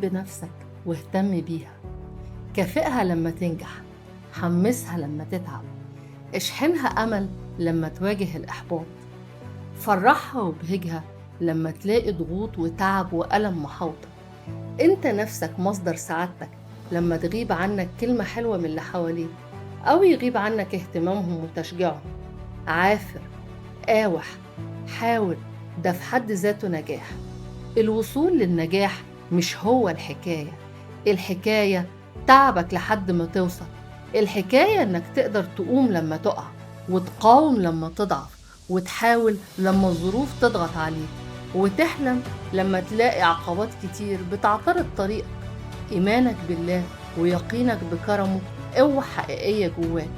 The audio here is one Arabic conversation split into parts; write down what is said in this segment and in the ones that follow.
حب نفسك واهتم بيها، كافئها لما تنجح، حمسها لما تتعب، اشحنها أمل لما تواجه الإحباط، فرحها وابهجها لما تلاقي ضغوط وتعب وألم محاوطة. انت نفسك مصدر سعادتك لما تغيب عنك كلمة حلوة من اللي حواليك أو يغيب عنك اهتمامهم وتشجيعهم. عافر، قاوح، حاول، ده في حد ذاته نجاح. الوصول للنجاح مش هو الحكاية، الحكاية تعبك لحد ما توصل. الحكاية انك تقدر تقوم لما تقع، وتقاوم لما تضعف، وتحاول لما الظروف تضغط عليك، وتحلم لما تلاقي عقبات كتير بتعترض طريقك. إيمانك بالله ويقينك بكرمه قوة حقيقية جواك.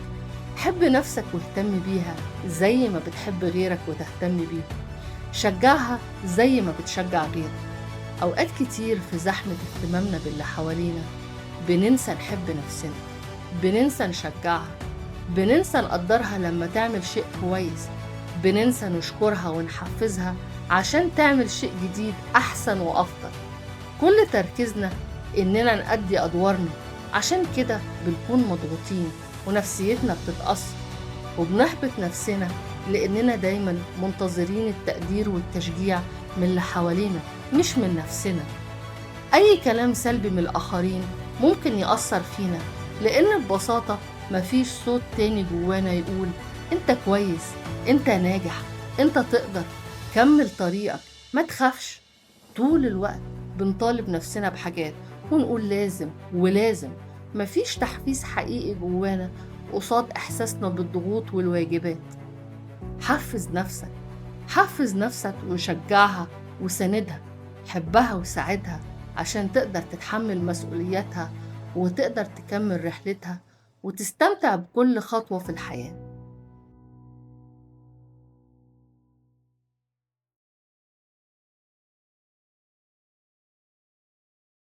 حب نفسك واهتم بيها زي ما بتحب غيرك وتهتم بيه. شجعها زي ما بتشجع غيرك. أوقات كتير في زحمة اهتمامنا باللي حوالينا بننسى نحب نفسنا، بننسى نشجعها، بننسى نقدرها لما تعمل شيء كويس، بننسى نشكرها ونحفزها عشان تعمل شيء جديد أحسن وأفضل. كل تركيزنا إننا نأدي أدوارنا، عشان كده بنكون مضغوطين ونفسيتنا بتتأثر، وبنحبط نفسنا لأننا دايما منتظرين التقدير والتشجيع من اللي حوالينا مش من نفسنا. أي كلام سلبي من الآخرين ممكن يأثر فينا، لأن ببساطة مفيش صوت تاني جوانا يقول أنت كويس، أنت ناجح، أنت تقدر، كمل طريقك، ما تخافش. طول الوقت بنطالب نفسنا بحاجات ونقول لازم ولازم. مفيش تحفيز حقيقي جوانا قصاد إحساسنا بالضغوط والواجبات. حفز نفسك، حفز نفسك وشجعها وساندها، حبها وساعدها عشان تقدر تتحمل مسؤولياتها وتقدر تكمل رحلتها وتستمتع بكل خطوة في الحياة.